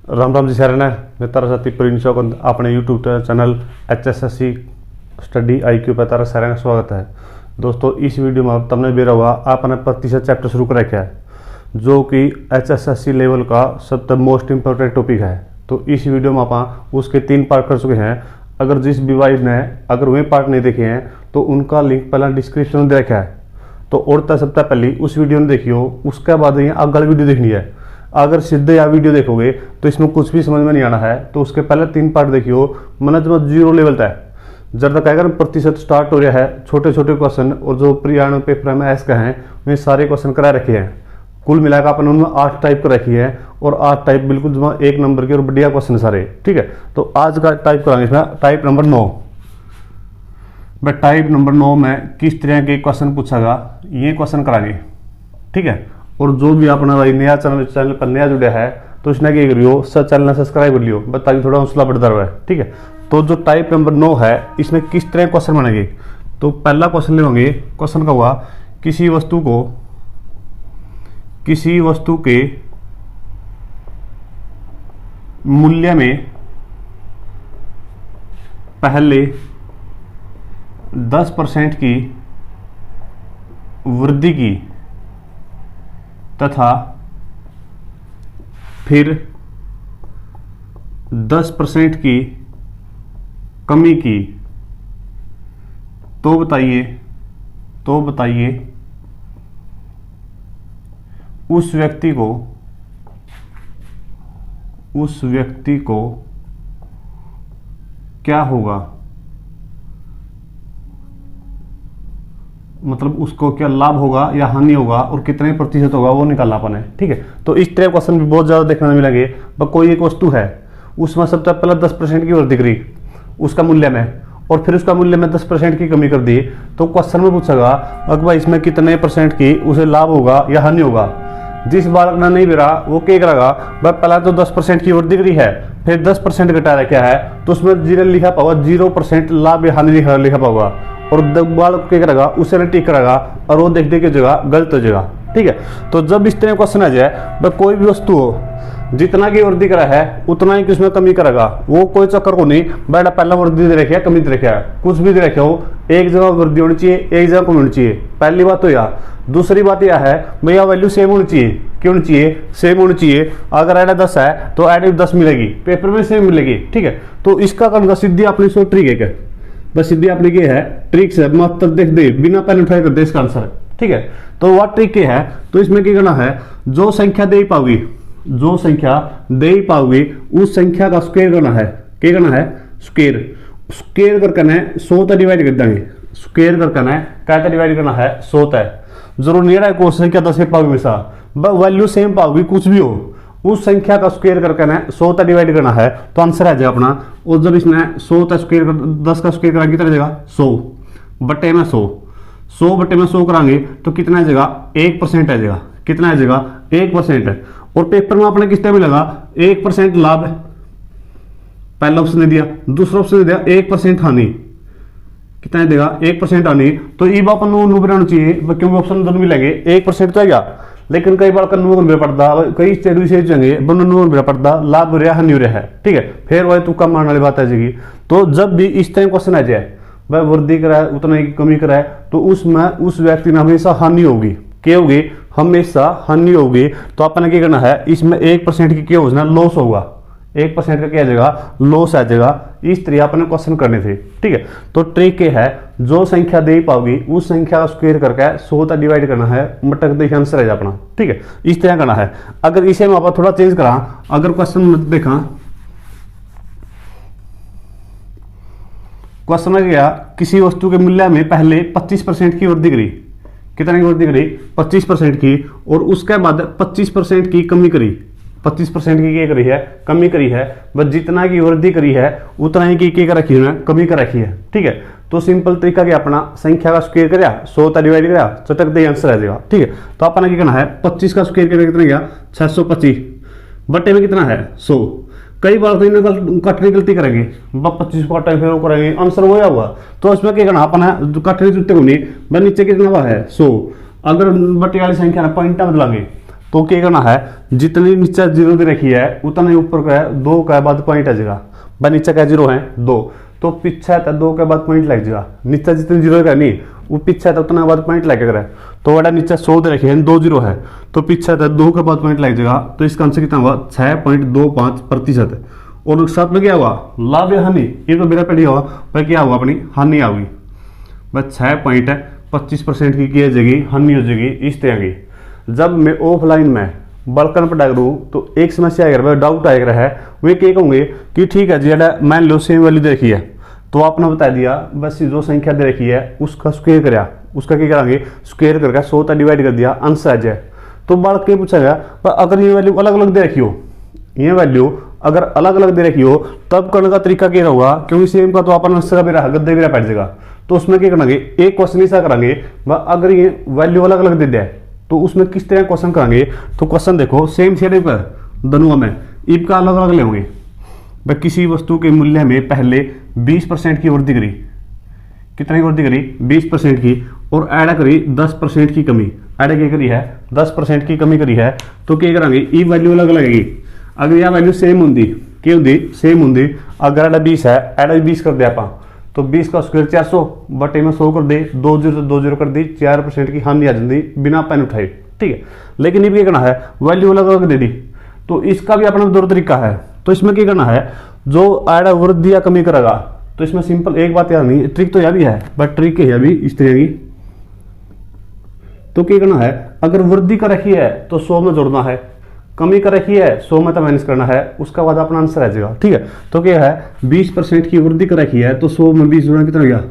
राम राम जी सारे ने मैं तारा साथी प्रवीण चौकंद अपने YouTube channel HSSC study IQ पर तारा सारे का स्वागत है। दोस्तों इस वीडियो में तुमने बेरा हुआ आपने प्रतिशत चैप्टर शुरू कर रखा है जो कि HSSC लेवल का सबसे मोस्ट इंपॉर्टेंट टॉपिक है। तो इस वीडियो में आप उसके 3 पार्ट कर चुके हैं। अगर जिस भी भाई ने अगर वे पार्ट नहीं देखे हैं तो उनका लिंक पहला डिस्क्रिप्शन में दे रखा है, तो और सबसे पहले उस वीडियो में देखियो, उसके बाद ये अगली वीडियो देखनी है। अगर सीधे या वीडियो देखोगे तो इसमें कुछ भी समझ में नहीं आना है, तो उसके पहले 3 पार्ट देखियो। मैनेजमेंट 0 लेवल तक जब तक अगर प्रतिशत स्टार्ट हो रहा है, छोटे छोटे क्वेश्चन और जो प्रियाण पेपर में ऐसे हैं वे सारे क्वेश्चन करा रखे हैं। कुल मिलाकर अपन उनमें 8 टाइप कर रखी है और 8 टाइप बिल्कुल 1 नंबर के और बढ़िया क्वेश्चन सारे। ठीक है, तो आज का टाइप कराएंगे इसमें टाइप नंबर 9। मैं टाइप नंबर 9 में किस तरह के क्वेश्चन पूछागा ये क्वेश्चन कराएंगे। ठीक है, और जो भी अपना भाई नया चैनल पर नया जुड़ा है तो इसने क्या करियो, चैनल सब्सक्राइब कर लियो ताकि थोड़ा हौसला बढ़ता रहे। ठीक है, तो जो टाइप नंबर 9 है इसमें किस तरह क्वेश्चन बनेंगे। तो पहला क्वेश्चन लेंगे, क्वेश्चन का हुआ किसी वस्तु के मूल्य में पहले 10% की वृद्धि की तथा फिर 10% की कमी की, तो बताइए उस व्यक्ति को क्या होगा, मतलब उसको क्या लाभ होगा या हानि होगा और कितने प्रतिशत होगा वो निकालना अपन है। ठीक है, तो इस तरह क्वेश्चन भी बहुत ज्यादा देखने मिलेंगे। कोई एक वस्तु है उसमें सबसे पहले 10% की वृद्धि करी उसका मूल्य में और फिर उसका मूल्य में 10% की कमी कर दी, तो क्वेश्चन में पूछेगा अगर भाई इसमें कितने % की उसे लाभ होगा या हानि होगा। जिस बालक ने नहीं बेरा वो क्या करेगा, भाई पहले तो 10% की वृद्धि करी है फिर 10% घटा रखा है, तो उसमें जीरो लिखा पाओगा, 0% लाभ या हानि लिखा पाओगा और बालक क्या करेगा उसे टिक करेगा और वो देख के जगह गलत हो जाएगा। ठीक है, तो जब इस तरह क्वेश्चन आ जाए भाई कोई भी वस्तु हो जितना की वृद्धि करा है उतना ही उसमें कमी करेगा, वो कोई चक्कर को नहीं बेटा पहला वृद्धि दे रखा है कमी दे रखा है, कुछ भी दे रखे हो एक जगह वृद्धि होनी चाहिए एक जगह कमी होनी चाहिए। पहली बात तो यार, दूसरी बात यह है भैया वैल्यू सेम होनी चाहिए। क्यों होनी चाहिए? सेम होनी चाहिए। अगर एड 10 है तो एड 10 मिलेगी, पेपर में सेम मिलेगी। ठीक है, तो इसका करने का सीधी अपनी सो ट्रिक है, बस सीधी अपनी क्या है ट्रिक से मत देख दे बिना पेन उठाए कर दे इसका आंसर। ठीक है, तो वह ट्रिक क्या है, तो इसमें क्या करना है, जो संख्या दे पाओगी उस संख्या का स्क्वायर करना है। क्या करना है? स्क्वायर करके 100 तक डिवाइड कर देंगे। स्क्वायर करके क्या डिवाइड करना है? 100 तक। जरूर नहीं है कोई संख्या 10 पाओगे हमेशा, वैल्यू सेम पाओगी कुछ भी हो, उस संख्या का स्क्वायर करके 100 तक डिवाइड करना है तो आंसर आ जाएगा अपना। और जब इसने 100 तक स्क्वायर 10 का स्क्वायर करा कितना आ जाएगा? 100 बटे में 100 बटे में 100 कराएंगे तो कितना आ जाएगा? 1% आ जाएगा। कितना आ जाएगा? 1%। और पेपर में अपने किस तरह मिलेगा? 1% लाभ, पहला ऑप्शन दे दिया, दूसरा ऑप्शन दे दिया 1% हानि। कितना देगा? 1% हानि। तो ये बात अपन बनाना चाहिए क्योंकि ऑप्शन दोनों मिलेंगे 1% तो आएगा, लेकिन कई बार कन्नू पड़ता कई स्टेट विशेष जाएंगे बनू पड़ता लाभ हो रहा हानि हो रहा है। ठीक है, फिर वही तुक्का मारने वाली बात आ जाएगी। तो जब भी इस टाइम क्वेश्चन आ जाए वह वृद्धि कराए उतना ही कमी कराए तो उसमें उस व्यक्ति में हमेशा हानि होगी। क्या होगी? हमेशा हानि होगी। तो अपन क्या करना है, इसमें 1% की क्या होना? लॉस होगा। 1% का क्या आ जाएगा? लॉस आ जाएगा। इस तरह अपने क्वेश्चन करने थे। ठीक है, तो ट्रिक क्या है, जो संख्या दे पाओगी उस संख्या का स्क्वायर करके 100 तक डिवाइड करना है, मटक देखिए आंसर आ जाए अपना। ठीक है, इस तरह करना है। अगर इसे में आप थोड़ा चेंज करा, अगर क्वेश्चन देखा, क्वेश्चन में गया किसी वस्तु के मूल्य में पहले 25% की वृद्धि करी। कितने की वृद्धि करी? 25% की, और उसके बाद 25% की कमी करी। 25% की क्या करी है? कमी करी है। बस जितना की वृद्धि करी है उतना ही की क्या रखी है? कमी कर रखी है। ठीक है, तो सिंपल तरीका क्या अपना, संख्या का स्क्वायर करया 100 तक डिवाइड करया चटक दे आंसर आ जाएगा। ठीक है, तो अपना क्या करना है, 25 का स्क्वायर करके कितना गया? 625 बटे में कितना है? 100। कई बार तो इन्हें कटने गलती करेंगे, 25 को कटेंगे फिर वो करेंगे, आंसर वो हुआ। तो इसमें क्या करना अपना कटने जुटते को नहीं, नीचे कितना हुआ है? 100। अगर बटे वाली संख्या ना पॉइंट बदलांगे तो क्या करना है, जितनी नीचे जीरो दे रखी है उतना ही ऊपर का है 2 का बाद पॉइंट आ जाएगा। भाई नीचे का जीरो है 2, तो पीछे है 2 के बाद पॉइंट लग जाएगा। नीचे जितनी जीरो का नहीं वो पीछे है उतना बाद पॉइंट लगेगा। तो बड़ा नीचे 100 दे रखी है 2 जीरो है, तो पीछे है 2 के बाद पॉइंट लग जाएगा। तो इसका आंसर कितना हुआ 6.25%। और साथ में क्या हुआ लाभ या हानि, ये तो मेरा पढ़ी हुआ पर क्या हुआ अपनी हानि आ गई। बस 6.25% की हो जाएगी हानि हो जाएगी इस तरह की। जब मैं ऑफलाइन में बल्कन पर डाल दूँ तो एक समस्या आएगा, डाउट आएगा है वे क्या कहूँगे कि ठीक है जी मान लो सेम वैल्यू दे रखी है, तो आपने बता दिया बस जो संख्या दे रखी है उसका स्क्वायर कराया, उसका क्या करेंगे स्क्वायर करके 100 तक डिवाइड कर दिया, आंसर आ जाए। तो बालक क्या पूछेगा पर अगर ये वैल्यू अलग अलग दे रखी हो, ये वैल्यू अगर अलग अलग दे रखी हो तब करने का तरीका क्या होगा, क्योंकि सेम का तो अपन आंसर भी रहा गद्दे भी रहा पड़ जाएगा। तो उसमें क्या करेंगे एक क्वेश्चन ऐसा करेंगे अगर ये वैल्यू अलग अलग दे दिया तो उसमें किस तरह क्वेश्चन करेंगे। तो क्वेश्चन देखो सेम शेड पर दोनों में ईब का अलग अलग लेंगे। भाई किसी वस्तु के मूल्य में पहले 20% की वृद्धि करी, कितने की वृद्धि करी 20% की, और ऐड करी 10% की कमी, ऐड क्या करी है 10% की कमी करी है। तो क्या करेंगे ई वैल्यू अलग लगेगी। अगर यह वैल्यू सेम होंगी क्या होंगी सेम होंगी, अगर ऐड 20 है ऐड 20 कर दिया आप तो 20 का स्क्वायर 400 बटे में 100 कर दे, 2 जीरो 2 जीरो कर दी, 4% की हानि आ जाती बिना पेन उठाए। ठीक है, लेकिन ये भी करना है वैल्यू अलग अलग दे दी, तो इसका भी अपना दो तरीका है। तो इसमें क्या करना है जो ऐड वृद्धि या कमी करेगा, तो इसमें सिंपल एक बात याद नहीं, ट्रिक तो यह भी है बट ट्रिक है भी इस तरह की। तो क्या करना है अगर वृद्धि कर रखी है तो 100 में जोड़ना है, कमी कर रखी है 100 में तो माइनस करना है, उसका बाद अपना आंसर आ जाएगा। ठीक है, तो क्या है 20% की वृद्धि कर रखी है तो 100 में 20 जोड़ना कितना हो गया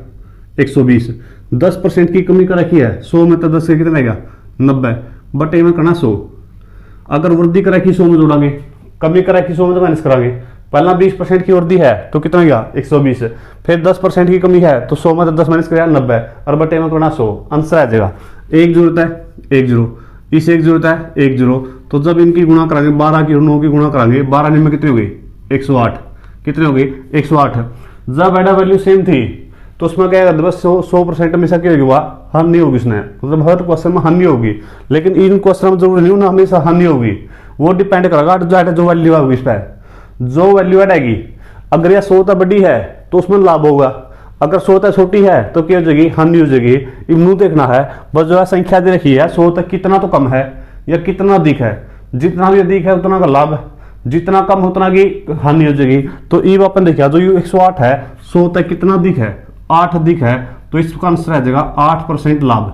120। 10% की कमी कर रखी है 100 में तो 10 से कितना आएगा 90 बटे में करना 100। अगर वृद्धि कर रखी 100 में जोड़ांगे, कमी कर रखी 100 में तो माइनस करांगे। पहला 20% की वृद्धि है तो कितना गया 120, फिर 10% की कमी है तो 100 में तो 10 माइनस कराया 90 और बटे में करना 100, आंसर आ जाएगा। एक जरूरत है 1 जीरो, इस एक जरूरत है 1 जीरो। तो जब इनकी गुणा करांगे 12 की 9 की गुणा करांगे 12 में कितनी हो गई 108, कितने हो गई 108। जब एडा वैल्यू सेम थी तो उसमें क्या है बस 100% हमेशा क्या होगी हानि होगी, उसने मतलब हर क्वेश्चन में हानि होगी, लेकिन इन क्वेश्चन में जरूरी नहीं ना हमेशा हानि होगी, वो डिपेंड करेगा जो वैल्यू होगी इस पर, जो वैल्यू ऐड आएगी। अगर यह 100 तक बड़ी है तो उसमें लाभ होगा, अगर 100 तक छोटी है तो क्या हो जाएगी हानि हो जाएगी। इनू देखना है बस जो है संख्या दे रखी है 100 तक कितना तो कम है या कितना अधिक है, जितना भी अधिक है उतना का लाभ है, जितना कम उतना की हानि हो जाएगी। तो ई अपन देखिए जो 108 है 100 तक कितना अधिक है 8 अधिक है, तो इसका आंसर आ जाएगा 8% लाभ,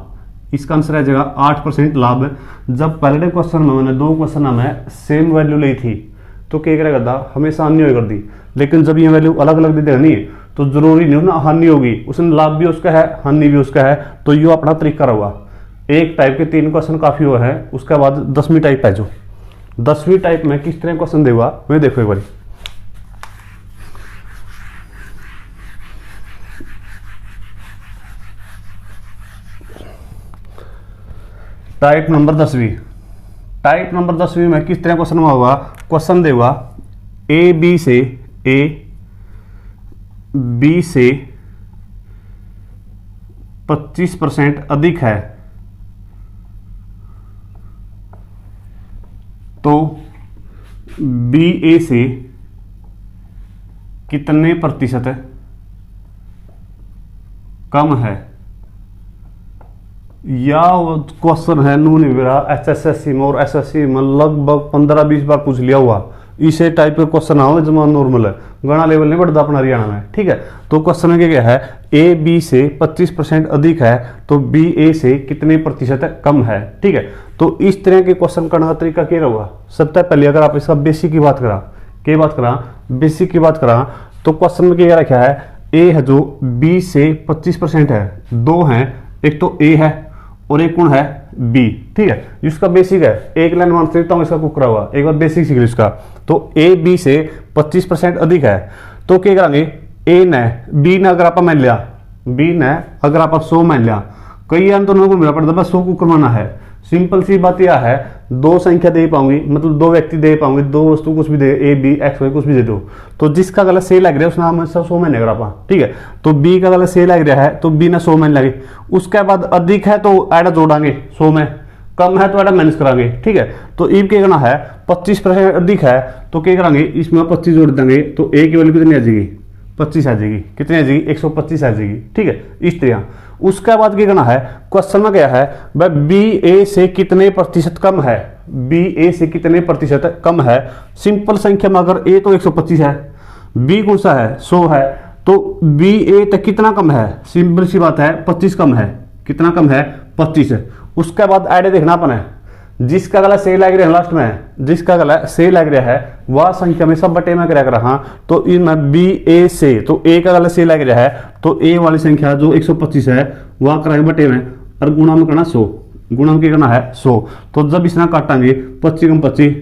इसका आंसर आ जाएगा 8% लाभ। जब पहले क्वेश्चन में मैंने 2 क्वेश्चन में सेम वैल्यू ली थी तो क्या करेगा था हमेशा हानि हो कर दी, लेकिन जब ये वैल्यू अलग अलग दे देगा नहीं तो जरूरी नहीं ना हानि होगी, उसमें लाभ भी उसका है हानि भी उसका है। तो ये अपना तरीका रहा। एक टाइप के 3 क्वेश्चन काफी हुआ है, उसके बाद 10वीं टाइप है जो 10वीं टाइप में किस तरह क्वेश्चन देगा वह देखो एक बार। टाइप नंबर 10वीं, टाइप नंबर 10वीं में किस तरह क्वेश्चन होगा, क्वेश्चन देगा ए बी से 25% अधिक है तो बी ए से कितने प्रतिशत कम है। या क्वेश्चन है नून विरा HSSC में और SSC में लगभग 15-20 बार पूछ लिया हुआ, इसे टाइप का क्वेश्चन आओ जमा नॉर्मल है, गणा लेवल नहीं बढ़ता अपना हरियाणा में। ठीक है, तो क्वेश्चन में क्या है ए बी से 25% अधिक है तो बी ए से कितने प्रतिशत कम है। ठीक है, तो इस तरह के क्वेश्चन करने का तरीका क्या होगा। सबसे पहले अगर आप इसका बेसिक की बात करा बेसिक की बात करा तो क्वेश्चन में क्या रखा है ए है जो बी से 25% है, 2 हैं, एक तो ए है और एक कौन है बी। ठीक है, इसका बेसिक है, एक लाइन मान सकता हूं इसका कुकरा हुआ, एक बार बेसिक सीख लो इसका। तो ए बी से 25% अधिक है तो क्या करेंगे ए ने बी ने अगर आप मान लिया, बी ने अगर आप 100 मान लिया, कई अंत तो को मिला पड़ता बस 100 को करवाना है। सिंपल सी बात यह है 2 संख्या दे पाऊंगी मतलब 2 व्यक्ति दे पाऊंगे, 2 वस्तु कुछ भी दे ए बी एक्स वाई कुछ भी दे दो, तो जिसका गलत सही लग रहा है उसने हमेशा 100 मान लेगा आप। ठीक है, तो बी का गलत सही लग रहा है तो बी ने 100 मान लगे, उसके बाद अधिक है तो ऐड जोड़ांगे 100 में, कम है तो एडा माइनस करांगे, ठीक है। तो इब क्या करना है, 25% अधिक है तो क्या करांगे, इसमें 25 जोड़ देंगे तो ए की वैल्यू कितनी आ जाएगी, 25 आ जाएगी। कितनी आ जाएगी, 125 आ जाएगी, ठीक है, इस तरह। उसके बाद क्या करना है, क्वेश्चन में क्या है, भाई बी ए से कितने प्रतिशत कम है, बी ए से कितने प्रतिशत कम है। सिंपल संख्या में अगर ए तो 125 है, बी कौन सा है, 100 है, तो बी ए तक कितना कम है, सिंपल सी बात है 25 कम है। कितना कम है, 25 है। उसके बाद आइडिया देखना अपन है, जिसका गला सही लग रहा है लास्ट में, जिसका गला सही लग रहा है वह संख्या में सब बटे में क्या कर रहा, तो इनमें बी ए से, तो ए का गला सही लग रहा है तो ए वाली संख्या जो 125 है वह कराएंगे बटे में और गुणा में करना 100, गुणा में क्या करना है 100। तो जब इसने काटांगे 25 कम 25,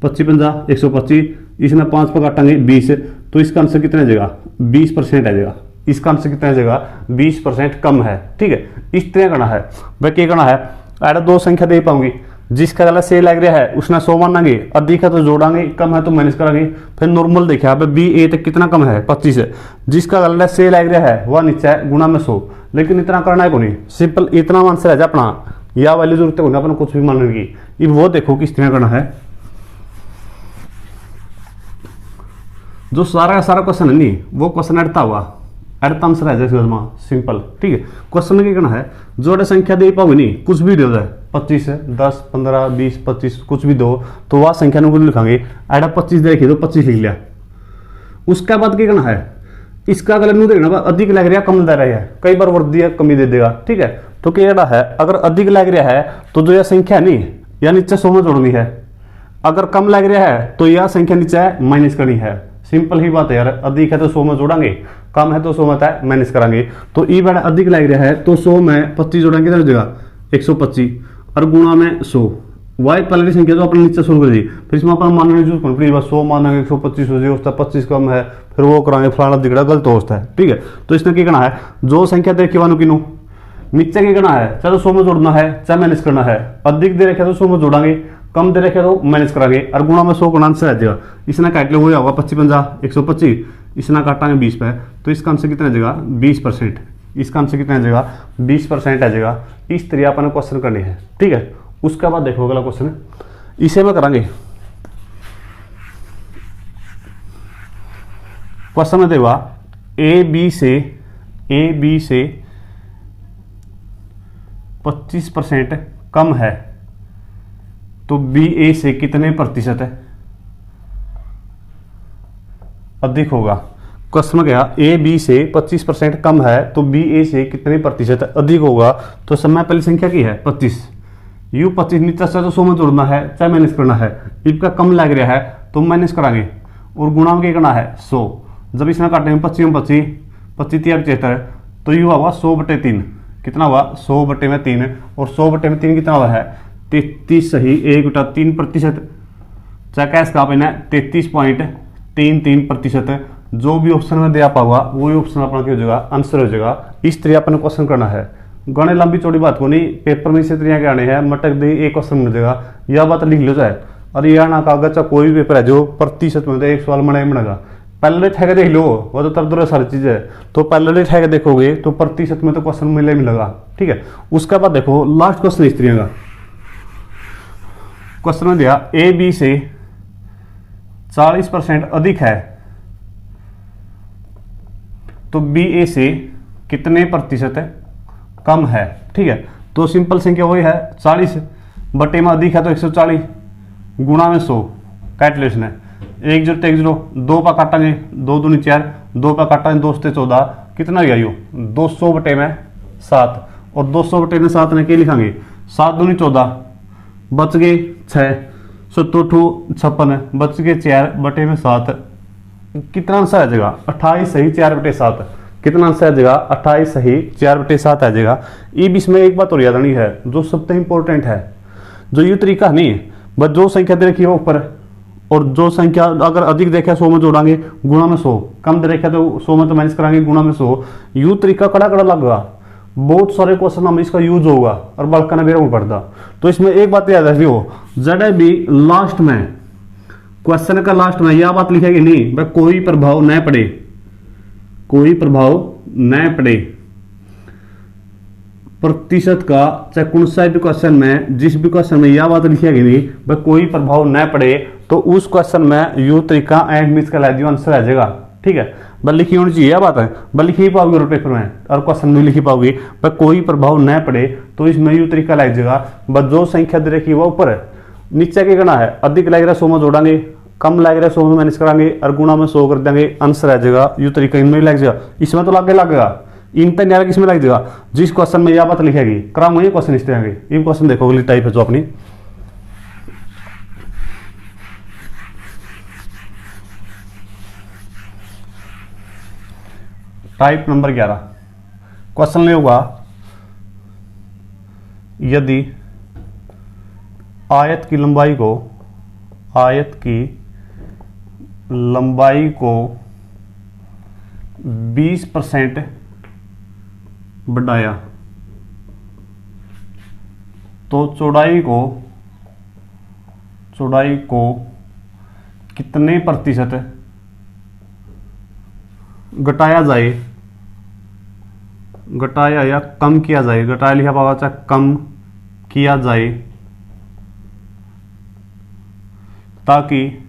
25 50 125, इसने 5 पर काटांगे 20, तो इसका आंसर कितना आ जाएगा, 20% आ जाएगा। इसका आंसर कितना आ जाएगा, 20% कम है, ठीक है। इस तरह करना है, भाई क्या करना है, अरे दो संख्या दे पाऊंगी, जिसका गला सही लग रहा है उसने 100 मानेंगे, अधिक है तो जोड़ांगे, कम है तो माइनस करेंगे। फिर नॉर्मल देखा बी ए तक कितना कम है, 25 है, जिसका गला सही लग रहा है वह नीचे है गुणा में 100। लेकिन इतना करना है को नहीं, सिंपल इतना आंसर है अपना, या वाली जरूरत है अपना कुछ भी मानने की। ये वो देखो किस तरह करना है, जो सारा का सारा क्वेश्चन है नहीं वो क्वेश्चन अड़ता हुआ, अड़ता आंसर है जैसे सिंपल, ठीक है। क्वेश्चन में क्या करना है, जोड़े संख्या दे पाओगे नहीं, कुछ भी दे दो, 25 10 15 20 25 कुछ भी दो, तो वह संख्या को लिखांगे। एडा 25 देखिए तो 25 लिख लिया। उसके बाद क्या करना है, इसका अगर नहीं देखना अधिक लग रहा कम दे रहा है, कई बार वर्दी है कमी दे देगा, ठीक है। तो क्या करना है, अगर अधिक लग रहा है तो जो यह संख्या नहीं या नीचे 100 में जोड़नी है, अगर कम लग रहा है तो यह संख्या नीचे माइनस करनी है। सिंपल ही बात है यार, अधिक है तो 100 में जोड़ांगे, कम है तो 100 में माइनस करांगे। तो ई बड़ा अधिक लग रहा है तो 100 में 25 जोड़ेंगे कितना हो जाएगा, 125 और गुणा में 100। वाई पहले संख्या तो अपने नीचे शुरू कर दी, फिर इसमें अपन मानने यूज कर 100 मानेंगे 125 हो जाएगा, 25 कम है फिर वो कराएंगे फलाना दिखड़ा गलत होता है, ठीक है। तो इसने क्या करना है, जो संख्या दे रखी वानू किनू नीचे क्या करना है, चाहे तो 100 में जोड़ना है चाहे माइनस करना है। अधिक दे रखे तो 100 में जोड़ांगे, कम दे रखे तो माइनस करांगे और गुणा में 100 का आंसर आ जाएगा। इसने काट लिया होगा 25 50 125, इसने काटांगे 20 पे, तो इसका आंसर कितना आ जाएगा 20%। इसका आंसर कितना आ जाएगा 20% आ जाएगा। इस तरह अपन क्वेश्चन करने हैं, ठीक है। उसके बाद देखो अगला क्वेश्चन इसे में करांगे। क्वेश्चन में देगा ए बी से 25% कम है तो बी ए से कितने प्रतिशत है अधिक होगा। क्वेश्चन में क्या, ए बी से 25% कम है तो बी ए से कितने प्रतिशत अधिक होगा। तो समय पहली संख्या की है 25, यू 25 नीचे से तो 100 में जोड़ना है चाहे माइनस करना है। इनका कम लग रहा है तो माइनस करांगे और गुणा में क्या करना है 100। जब इसमें काटेंगे 25 में 25 25 73, तो यू हुआ 100/3, कितना हुआ 100/3, और 100/3 कितना हुआ है 33 सही 1/3%। चाहे कैश का अपना 33.33%। जो भी ऑप्शन में दे पाऊंगा वही ऑप्शन अपना क्या हो जाएगा, आंसर हो जाएगा। इस तरह अपन क्वेश्चन करना है, गणे लंबी चौड़ी बात को नहीं, पेपर में इसी तरह के आने हैं, मटक दे एक क्वेश्चन मिल जाएगा, यह बात लिख लो जाए। और यह ना कागज चाहे कोई भी पेपर है जो प्रतिशत में एक सवाल बनेगा, पहले ठहके देख लो, वो तो तरह सारी चीज है। तो पहले ठहके देखोगे तो प्रतिशत में तो क्वेश्चन मिलेगा, ठीक है। उसके बाद देखो लास्ट क्वेश्चन इस तरह का क्वेश्चन में दिया ए बी से 40% अधिक है तो बी ए से कितने प्रतिशत कम है, ठीक है। तो सिंपल संख्या वही है 40 बटे में अधिक है तो 140 गुणा में 100 कैलकुलेशन है। 1 0 1 0 2 पर काटेंगे 2 दूनी 4, 2 पर काटेंगे 2 से 14, कितना गया यो 200/7, और 200/7 ने क्या लिखांगे 7 दूनी 14, बच गए 6, 7 56, बच गए 4/7। कितना आंसर आ जाएगा 28 सही 4/7। कितना आंसर आ जाएगा 28 सही 4/7 आ जाएगा। ये बीच में एक बात और याद आनी है जो सबसे इंपॉर्टेंट है, जो ये तरीका नहीं बस जो संख्या दे रखी है ऊपर, और जो संख्या अगर अधिक देखा 100 में जोड़ांगे गुणा में 100, कम दे रखा तो 100 में तो माइनस करांगे गुणा में 100। यू तरीका कड़ा लगेगा, बहुत सारे क्वेश्चन में इसका यूज होगा और बल्कि ना बेरा पड़ता। तो इसमें एक बात याद रखियो, जब भी लास्ट में क्वेश्चन का लास्ट में यह बात लिखेगी नहीं भाई कोई प्रभाव न पड़े, कोई प्रभाव न पड़े। प्रतिशत का, चाहे कौन सा भी क्वेश्चन में, जिस भी क्वेश्चन में यह बात लिखी गई वह कोई प्रभाव न पड़े तो उस क्वेश्चन में यू तरीका एंड मिस का ला आंसर आ जाएगा। ठीक है, बस लिखी होनी चाहिए, यह बात है, बस लिखी ही पाओगे और पेपर में और क्वेश्चन में लिखी पाओगी, बस कोई प्रभाव न पड़े तो इसमें यू तरीका लग जाएगा। बस जो संख्या दे रखी है वो ऊपर है, नीचे क्या करना है, अधिक लग रहा है 100 में जोड़ांगे, कम लग रहा है 100 में माइनस करांगे और गुणा में 100 कर देंगे, आंसर आ जाएगा। यू तरीका इनमें लग जाएगा, इसमें तो लागे लगेगा, इन तक नहीं किसमें लग जाएगा, जिस क्वेश्चन में यह बात लिखेगी कराऊंगा ये क्वेश्चन इस तरह के। ये क्वेश्चन देखो अगली टाइप है जो अपनी टाइप नंबर 11। क्वेश्चन ले होगा, यदि आयत की लंबाई को 20% बढ़ाया तो चौड़ाई को कितने प्रतिशत घटाया या कम किया जाए, घटाया लिखा पावा चाहे कम किया जाए, ताकि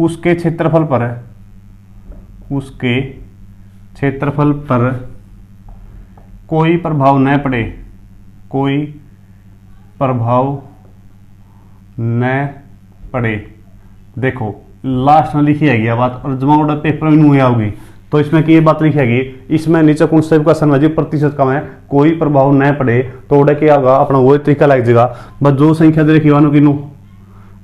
उसके क्षेत्रफल पर कोई प्रभाव न पड़े। देखो लास्ट में लिखी है यह बात और जमा पेपर में नहीं आओगी तो इसमें की ये बात लिखी है, इसमें नीचे कौन सा क्वेश्चन है प्रतिशत का में कोई प्रभाव न पड़े तो उड़े क्या होगा, अपना वही तरीका लग जाएगा। बस जो संख्या दे रखी है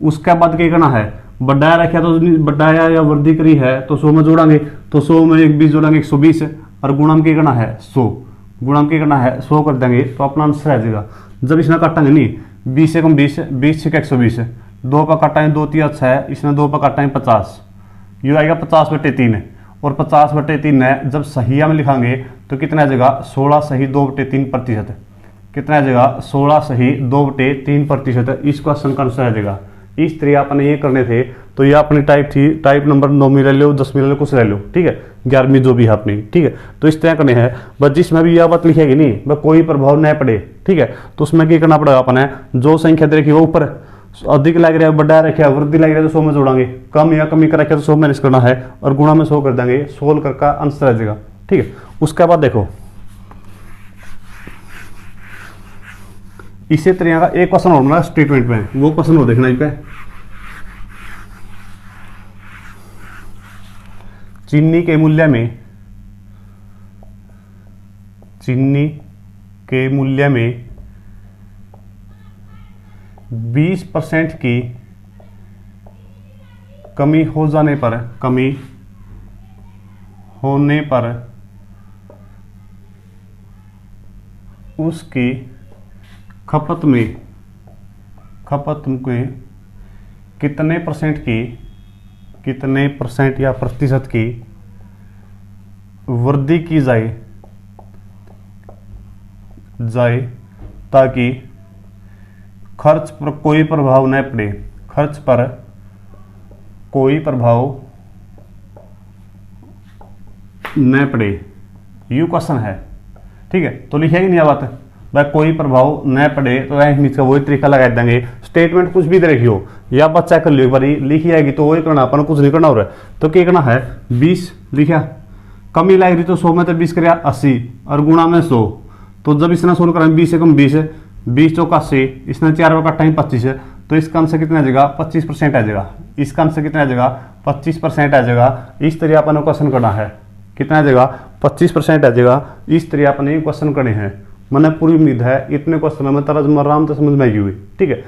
उसके बाद क्या करना है, बढ़ाया रखा तो बढ़ाया या वृद्धि करी है तो 100 में जोड़ांगे, तो 100 में 120 जोड़ांगे 120 और गुणा में क्या करना है 100, गुणा में क्या करना है 100 कर देंगे तो अपना आंसर आ जाएगा। जब इसमें काटांगे नहीं 20 से कम 20, 20 से 120, 2 पर काटाएंगे 2 3 6, इसमें 2 पर काटाएंगे 50, ये आएगा 50/3 और 50/3 है जब सहिया में लिखांगे तो कितना आ जाएगा 16 सही 2/3%। कितना आ जाएगा 16 सही 2/3%। इस क्वेश्चन का आंसर आ जाएगा। इस तरह आपने ये करने थे तो ये अपनी टाइप थी, टाइप नंबर 9 में ले लो 10 में ले लो कुछ ले लो, ठीक है, 11वीं जो भी है अपनी, ठीक है। तो इस तरह करने हैं, बस जिसमें भी यह बात लिखेगी नहीं वह कोई प्रभाव न पड़े, ठीक है। तो उसमें क्या करना पड़ेगा अपने, जो संख्या दे रखी वो ऊपर अधिक लग रहा है, बढ़ा रखा है, वृद्धि लग रहा है तो 100 में जोड़ांगे, कम या कमी कर रखा है तो 100 माइनस करना है और गुणा में 100 कर देंगे, सोल्व करके आंसर आ जाएगा, ठीक है। उसके बाद देखो इसी तरह का एक क्वेश्चन और मिला स्टेटमेंट में, वो क्वेश्चन हो देखना इस पे। चीनी के मूल्य में 20% की कमी होने पर उसकी खपत में कितने परसेंट या प्रतिशत की वृद्धि की जाए ताकि खर्च पर कोई प्रभाव न पड़े, खर्च पर कोई प्रभाव न पड़े। यू क्वेश्चन है, ठीक है। तो लिखेगी नहीं बात भाई कोई प्रभाव न पड़े तो रैंक का वही तरीका लगा देंगे। स्टेटमेंट कुछ भी दे रखी हो या बात चेक कर लियो एक बार, लिखी आएगी तो वही करना, अपन कुछ नहीं करना हो रहा है। तो क्या करना है 20 लिखा, कमी लग रही तो 100 में तो 20 कर 80 और गुणा में 100, तो जब इसने सोल्व करें 20 से कम 20 चौका 80, इसने 4 का काटा 25 है तो इसका आंसर कितना आ जाएगा 25% आ जाएगा। इसका आंसर कितना आ जाएगा 25% आ जाएगा। इस तरह अपन क्वेश्चन करना है, कितना आ जाएगा 25% आ जाएगा। इस तरह अपन ये क्वेश्चन करने हैं। मैंने पूरी उम्मीद है इतने क्वेश्चन में तरह आराम से समझ में आई हुई, ठीक है।